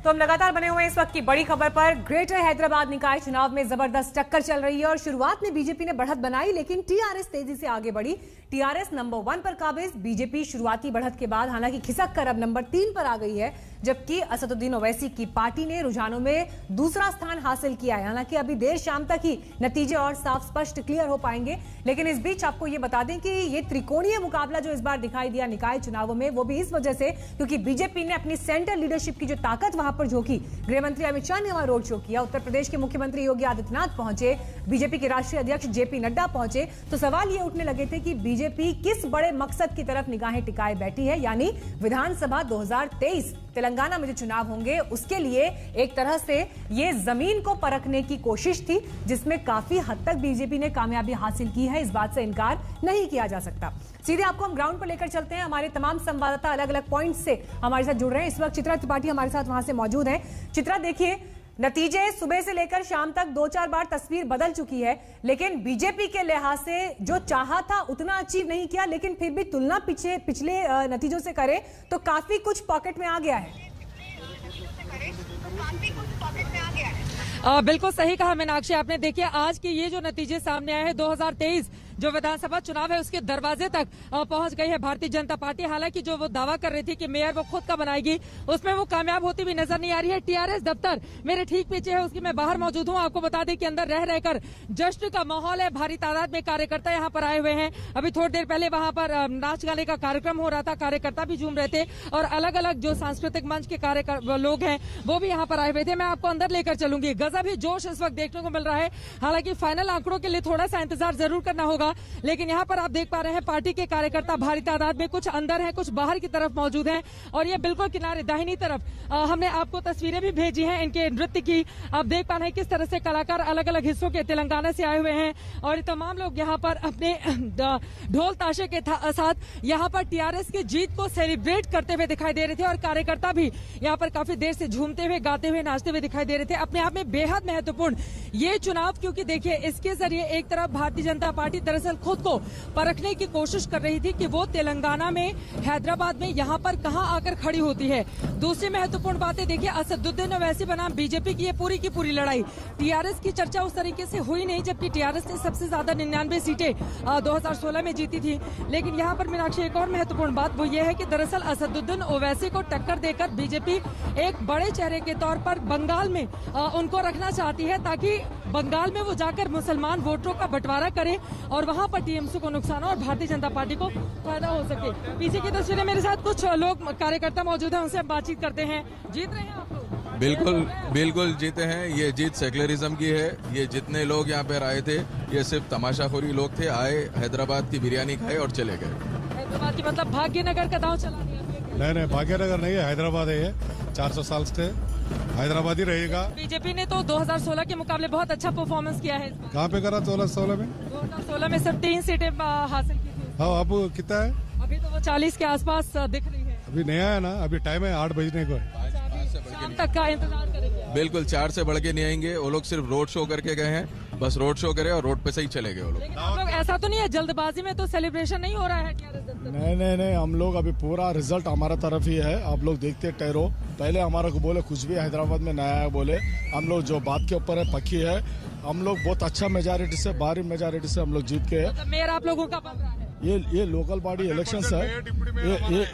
तो हम लगातार बने हुए हैं इस वक्त की बड़ी खबर पर। ग्रेटर हैदराबाद निकाय चुनाव में जबरदस्त टक्कर चल रही है और शुरुआत में बीजेपी ने बढ़त बनाई, लेकिन टीआरएस तेजी से आगे बढ़ी। टीआरएस नंबर 1 पर काबिज। बीजेपी शुरुआती बढ़त के बाद हालांकि खिसक कर अब नंबर 3 पर आ गई है, जबकि असदुद्दीन ओवैसी की पार्टी ने रुझानों में दूसरा स्थान हासिल किया है। हालांकि अभी देर शाम तक ही नतीजे और साफ स्पष्ट क्लियर हो पाएंगे, लेकिन इस बीच आपको ये बता दें कि ये त्रिकोणीय मुकाबला जो इस बार दिखाई दिया निकाय चुनावों में, वो भी इस वजह से क्योंकि बीजेपी ने अपनी सेंट्रल लीडरशिप की जो ताकत वहां पर झोंकी। गृह मंत्री अमित शाह ने वहां रोड शो किया, उत्तर प्रदेश के मुख्यमंत्री योगी आदित्यनाथ पहुंचे, बीजेपी के राष्ट्रीय अध्यक्ष जेपी नड्डा पहुंचे। तो सवाल ये उठने लगे थे कि बीजेपी किस बड़े मकसद की तरफ निगाहें टिकाए बैठी है, यानी विधानसभा 2023 तेलंगाना में जो चुनाव होंगे उसके लिए एक तरह से ये जमीन को परखने की कोशिश थी, जिसमें काफी हद तक बीजेपी ने कामयाबी हासिल की है। इस बात से इनकार नहीं किया जा सकता। सीधे आपको हम ग्राउंड पर लेकर चलते हैं। हमारे तमाम संवाददाता अलग अलग पॉइंट से हमारे साथ जुड़ रहे हैं। इस वक्त चित्रा त्रिपाठी हमारे साथ वहां से मौजूद है। चित्रा, देखिए नतीजे सुबह से लेकर शाम तक 2-4 बार तस्वीर बदल चुकी है, लेकिन बीजेपी के लिहाज से जो चाहा था उतना अचीव नहीं किया, लेकिन फिर भी तुलना पिछले नतीजों से करें तो काफी कुछ पॉकेट में आ गया है। बिल्कुल सही कहा मीनाक्षी आपने। देखिए आज के ये जो नतीजे सामने आए हैं, 2023 जो विधानसभा चुनाव है उसके दरवाजे तक पहुंच गई है भारतीय जनता पार्टी। हालांकि जो वो दावा कर रही थी कि मेयर वो खुद का बनाएगी, उसमें वो कामयाब होती भी नजर नहीं आ रही है। टीआरएस दफ्तर मेरे ठीक पीछे है, उसकी मैं बाहर मौजूद हूं। आपको बता दें कि अंदर रह रहकर जश्न का माहौल है, भारी तादाद में कार्यकर्ता यहाँ पर आए हुए हैं। अभी थोड़ी देर पहले वहां पर नाच गाने का कार्यक्रम हो रहा था, कार्यकर्ता भी झूम रहे थे और अलग अलग जो सांस्कृतिक मंच के लोग हैं वो भी यहाँ पर आए हुए थे। मैं आपको अंदर लेकर चलूंगी। गजब ही जोश इस वक्त देखने को मिल रहा है। हालांकि फाइनल आंकड़ों के लिए थोड़ा सा इंतजार जरूर करना होगा, लेकिन यहाँ पर आप देख पा रहे हैं पार्टी के कार्यकर्ता भारी तादाद में, कुछ अंदर हैं, कुछ बाहर की तरफ मौजूद हैं और ये बिल्कुल किनारे दाहिनी तरफ हमने आपको तस्वीरें भी भेजी हैं इनके नृत्य की। आप देख पा रहे हैं किस तरह से कलाकार अलग अलग हिस्सों के तेलंगाना से आए हुए हैं और तमाम लोग यहाँ पर अपने ढोल ताशे के साथ यहाँ पर टीआरएस की जीत को सेलिब्रेट करते हुए दिखाई दे रहे थे और कार्यकर्ता भी यहाँ पर काफी देर से झूमते हुए, गाते हुए, नाचते हुए दिखाई दे रहे थे। अपने आप में बेहद महत्वपूर्ण ये चुनाव, क्योंकि देखिए इसके जरिए एक तरफ भारतीय जनता पार्टी दरअसल खुद को परखने की कोशिश कर रही थी कि वो तेलंगाना में, हैदराबाद में यहाँ पर कहां आकर खड़ी होती है। दूसरी महत्वपूर्ण बात है, देखिए असदुद्दीन ओवैसी बनाम बीजेपी की ये पूरी लड़ाई, टीआरएस की चर्चा उस तरीके से हुई नहीं, जबकि टीआरएस ने सबसे ज्यादा 99 सीटें 2016 में जीती थी। लेकिन यहाँ पर मीनाक्षी एक और महत्वपूर्ण बात वो ये है कि दरअसल असदुद्दीन ओवैसी को टक्कर देकर बीजेपी एक बड़े चेहरे के तौर पर बंगाल में उनको रखना चाहती है, ताकि बंगाल में वो जाकर मुसलमान वोटरों का बंटवारा करे और वहां पर टीएमसी को नुकसान हो और भारतीय जनता पार्टी को फायदा हो सके। पीछे की तस्वीरें मेरे साथ कुछ लोग कार्यकर्ता मौजूद हैं, उनसे हम बातचीत करते हैं। जीत रहे हैं आप लोग? बिल्कुल जीते हैं। ये जीत सेक्युलरिज्म की है। ये जितने लोग यहाँ पर आए थे ये सिर्फ तमाशाखोरी लोग थे, आए हैदराबाद की बिरयानी खाए और चले गए। हैदराबाद की मतलब भाग्यनगर का दांव चला दिया? नहीं, भाग्यनगर नहीं है, हैदराबाद है। ये 400 साल से हैदराबाद ही रहेगा। बीजेपी ने तो 2016 के मुकाबले बहुत अच्छा परफॉर्मेंस किया है। कहाँ पे करा 2016 में? 2016 में सिर्फ 3 सीटें हासिल की थी। हाँ, अब कितना है? अभी तो वो 40 के आसपास दिख रही है। अभी नया है ना, अभी टाइम है 8 बजने को है। शाम तक का इंतजार करेंगे। बिल्कुल 4 से बढ़ के नहीं आएंगे। वो लोग सिर्फ रोड शो करके गए हैं, बस रोड शो करे और रोड पे से ही चले गए वो लोग। लेकिन आप लोग ऐसा तो नहीं है जल्दबाजी में तो सेलिब्रेशन नहीं हो रहा है? नहीं, हम लोग अभी पूरा रिजल्ट हमारा तरफ ही है। आप लोग देखते ठहरो। पहले हमारा को बोले कुछ भी हैदराबाद में नया है, बोले हम लोग जो बात के ऊपर है पक्की है। हम लोग बहुत अच्छा मेजॉरिटी से, भारी मेजॉरिटी से हम लोग जीत के है। मेयर आप लोगों का बन रहा है? ये लोकल बॉडी इलेक्शंस है।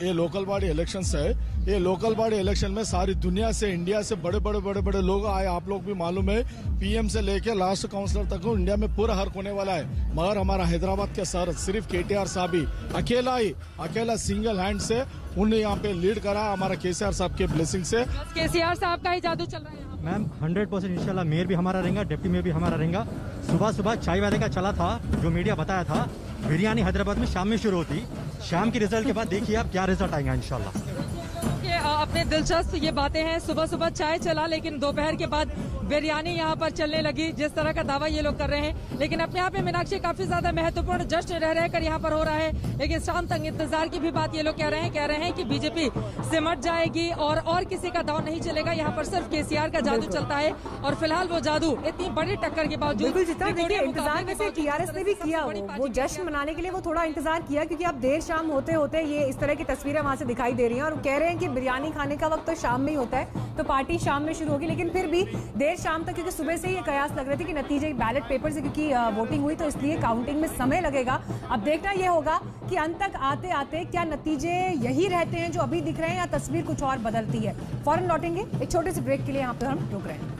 ये लोकल बॉडी इलेक्शंस है। ये लोकल बॉडी इलेक्शन में सारी दुनिया से, इंडिया से बड़े लोग आए। आप लोग भी मालूम है, पीएम से लेके लास्ट काउंसलर तक इंडिया में पूरा हर होने वाला है। मगर हमारा हैदराबाद के सर सिर्फ केटीआर साहब ही अकेला सिंगल हैंड से उन्हें यहाँ पे लीड करा, हमारा केसीआर साहब के ब्लेसिंग से। केसीआर साहब का ही जादू चल रहा है मैम। 100% इंशाल्लाह मेयर भी हमारा रहेगा, डिप्टी मेयर भी हमारा रहेगा। सुबह चाय वाले का चला था, जो मीडिया बताया था बिरयानी हैदराबाद में शाम में शुरू होती। शाम के रिजल्ट के बाद देखिए आप क्या रिजल्ट आएगा इंशाल्लाह। अपने दिलचस्प ये बातें हैं, सुबह चाय चला, लेकिन दोपहर के बाद बिरयानी यहाँ पर चलने लगी, जिस तरह का दावा ये लोग कर रहे हैं। लेकिन अपने आप में मीनाक्षी काफी ज्यादा महत्वपूर्ण जश्न रह रहकर यहाँ पर हो रहा है। लेकिन शाम तक इंतजार की भी बात ये लोग कह रहे हैं कि बीजेपी सिमट जाएगी और किसी का दाव नहीं चलेगा। यहाँ पर सिर्फ केसीआर का जादू चलता है और फिलहाल वो जादू इतनी बड़ी टक्कर के बावजूद बिल्कुल जितना देखिए इंतजार वैसे टीआरएस ने भी किया, वो जश्न मनाने के लिए वो थोड़ा इंतजार किया, क्योंकि अब देर शाम होते होते ये इस तरह की तस्वीरें वहां से दिखाई दे रही हैं और कह रहे हैं कि बिरयानी खाने का वक्त तो शाम में ही होता है, तो पार्टी शाम में शुरू होगी। लेकिन फिर भी देर शाम तक, क्योंकि सुबह से ही ये कयास लग रहे थे कि नतीजे बैलेट पेपर से, क्योंकि वोटिंग हुई तो इसलिए काउंटिंग में समय लगेगा। अब देखना यह होगा कि अंत तक आते आते क्या नतीजे यही रहते हैं जो अभी दिख रहे हैं या तस्वीर कुछ और बदलती है। फौरन लौटेंगे एक छोटे से ब्रेक के लिए, यहाँ पर हम रुक रहे हैं।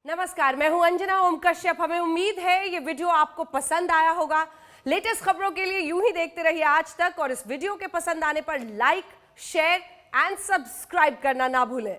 नमस्कार, मैं हूं अंजना ओम कश्यप। हमें उम्मीद है ये वीडियो आपको पसंद आया होगा। लेटेस्ट खबरों के लिए यूं ही देखते रहिए आज तक, और इस वीडियो के पसंद आने पर लाइक, शेयर एंड सब्सक्राइब करना ना भूलें।